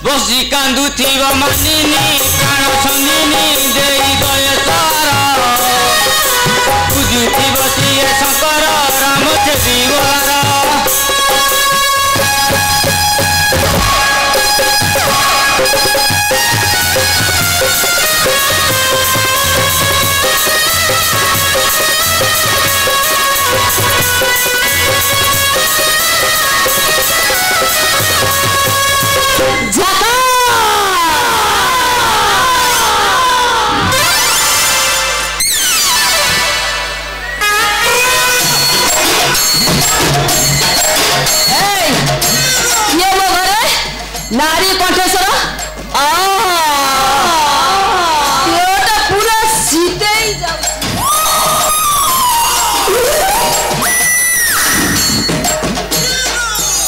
बसी कांदुथिब मानिनी प्राण छंदिनी देई दय सारा बुझुथिब सिए शंकर राम छेदी गोलारा नारी कंठेश्वर पूरा सीते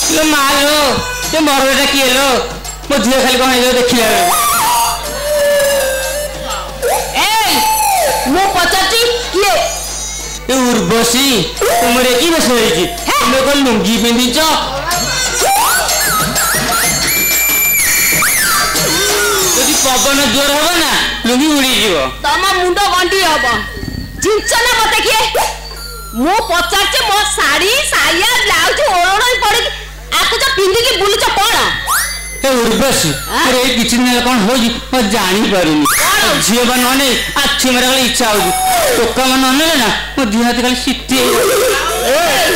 ही मारो ये मरवेटा किए लो मो झील खाली कौन देखिए मु पचाची किए उर्वशी तुमरे की बस तुम्हें कौन लुंगी पिंधिच पवन जोर हम ना लुंगी उड़ी जीव तम मुंड गंडी हम जिंच ना मत किए मु पचारचे मो साड़ी साया ब्लाउज ओरण पड़े आको जो पिंदी की बुलुच कोन ए उर्वशी अरे किछि न कोन हो जी म जानि पारुनी झियो बनने आछी मेरा खाली इच्छा हो टोका मन नले ना मो दिहाती खाली सिटी ए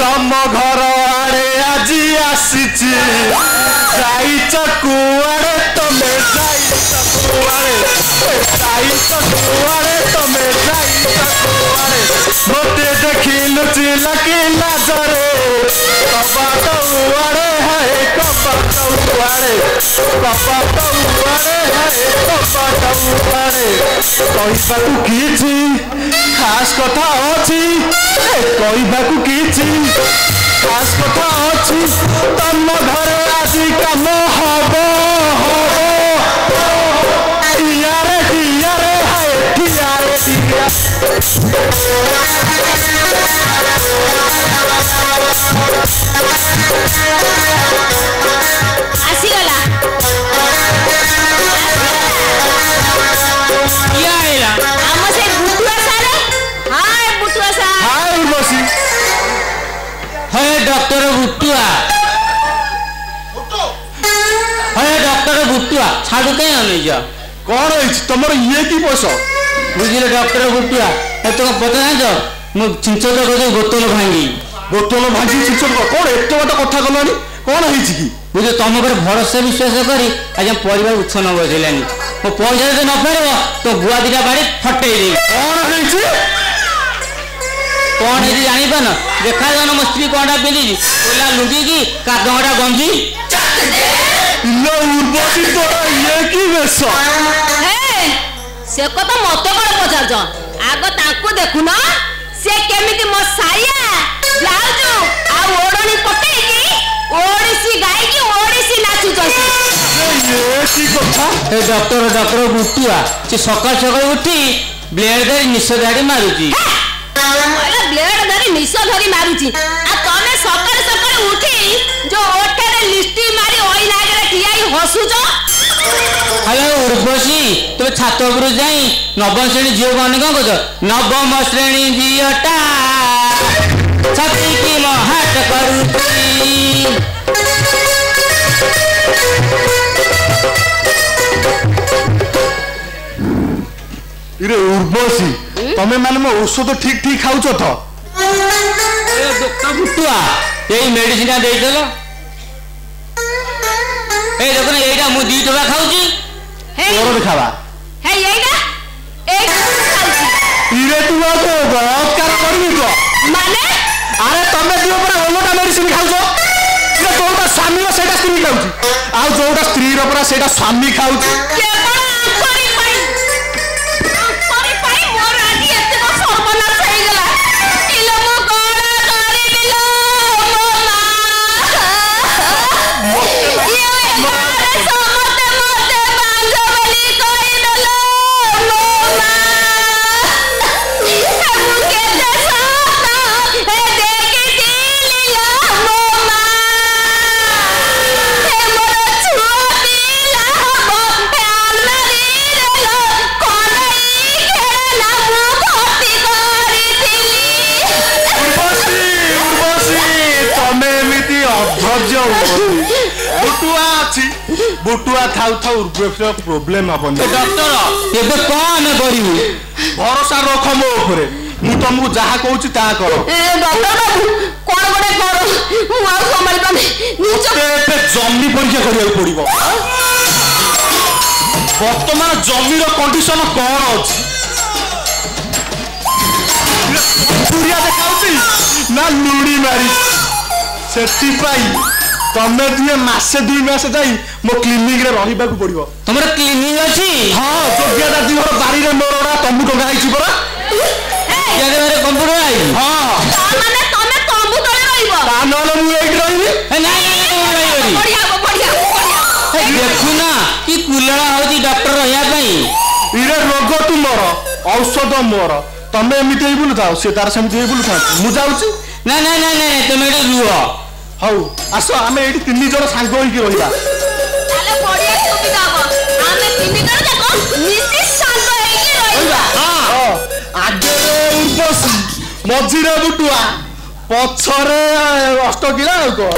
तम घर आड़े आजी आसीची जाईच कुआड़े तमे जाईच कुआड़े तमे जाईच कुआड़े मोटे देखी लुची लकी लाजरे कबाट उआड़े है कबाट उआड़े है कबाट उआड़े कहबाकू किछि खास कथा अछि कहबाकू किछि खास कथा अछि तम घरे आजी काम हबो यारे हाय यारे दिया आसी गला या आइला हम से बुटुआ सारे हाय बुटुआ सा हाय उर्वशी हे डॉक्टर बुटुआ डॉक्टर बुटुआ छाड़ू कहीं आने जा कौन है तुमर ये की पोष बुझिले डॉक्टर बुटुआ ए तो पता ना जो मु चिंचो को बोतल भांगी चिंचन कौन एत बट कथा कलानी कौन है कि बुझे तुम पर भरोसा विश्वास करी आज परिवार उछन बसैलानी मो पैसा जो न फेर तो गुआ दिटा बाड़ी फटई दे कौन है जानी पान देखा जान मो स्त्री कौनटा पिंधि ओला लुंगी की कादंगटा गंजी उर्वशी तोरा ये की वेश से कथा मते कोन पचारज आगो ताको देखु ना से केमिति मो साया ब्लाउज आ ओडनी पटई की ओडिसी गाई की ओडिसी नाचु जसी ये की कथा ए डॉक्टर बुटुआ से सकाल सकाल उठी ब्लेड धरी निश दाड़ी मारुची मला ब्लेड धरी निश धरी मारुची आ तने सकाल सकाल उठी जो ओठे लिस्टी मारी ओई लागरे ठियाई हसुज हेलो उर्वशी तुम छात उपर जाई नवम श्रेणी झील को कौन कह नवम श्रेणी झीलटा छती की महाट करुची इरे उर्वशी तमे माने मो औषध ठीक ठीक खाउछ त डॉक्टर बुटुआ यही मेडिसिन दे देलो ए देखो ना एटा मु 2 टका खाउची तोर देखावा हे एटा एक खाउची इरे तू तो बलात्कार करबी तो माने अरे तमे दियो पर ओलोटा मेडिसिन खाउछ इरे तोटा स्वामी रो सेटा स्त्री खाउची आ जोटा स्त्री रो पर सेटा स्वामी खाउची ଧୈର୍ଯ୍ୟ ବୁଟୁଆ ଅଛି ବୁଟୁଆ ଥାଉ ଥାଉ ଉର୍ବର ପ୍ରୋବ୍ଲେମ ହବନି ଡକ୍ଟର ଏବେ କଣ ଆମେ କରିବୁ ଭରସା ରଖ ମୋ ଉପରେ ମୁଁ ତମକୁ ଯାହା କହୁଛି ତାହା କର ଡକ୍ଟର ବାବୁ କଣ ଗୋଟେ କର ମୁଁ ଆଉ ସମ୍ଭାଳି ପାରୁନି ଏବେ ଜମି ପରୀକ୍ଷା କରିବାକୁ ପଡିବ ବର୍ତ୍ତମାନ ଜମିର କଣ୍ଡିସନ କଣ ଅଛି ପୁରିଆ ଦେଖାଉଛି ନା ଲୁଣି ମାରି ସେଥିପାଇଁ ତମେ ଦୁଏ ମାସେ 2 ମାସ ଯାଇ ମୋ କ୍ଲିନିକରେ ରହିବାକୁ ପଡିବ ତମର କ୍ଲିନିକ ଅଛି ହଁ ଯୋଗ୍ୟ ଦାଦୀଙ୍କର ବାରିରେ ମୋର ତମ୍ବୁ ଟଙ୍ଗା ହେଇଛି ପରା କମ୍ପ୍ୟୁଟର ଆଇବି ହଁ ମାନେ ତମେ ତମ୍ବୁ ତଳେ ରହିବ ତା ନହେଲେ ମୁଁ ଏଇଠି ରହିବି ଦେଖୁନା କି କୁଲଳା ହଉଛି ଡକ୍ଟର ରହିବା ପାଇଁ ଇରେ ରୋଗ ତୁମର ଔଷଧ ମୋର ତମେ ଏମିତି ହେଇ ବୁଲୁଥାଅ ସେ ତାର ସେମିତି ହେଇ ବୁଲୁଥାନ୍ତି ମୁଁ ଯାଉଛି ନା ନା ନା ନା ତମେ ଏଠି ରୁହ ହଉ ଆସ ଆମେ ଏଇଠି 3 ଜଣ ସାଙ୍ଗ ହେଇକି ରହିବା ତାହେଲେ ବଢିଆ ସୁବିଧା ହବ ଆମେ 3 ଜଣ ଯାକ ମିଶି ସାଙ୍ଗ ହେଇକି ରହିବା ହଁ ଆଗରେ ଉର୍ବଶୀ ମଝିରେ ବୁଟୁଆ ପଛରେ ଅଷ୍ଟକିଳା ଆଉ କଣ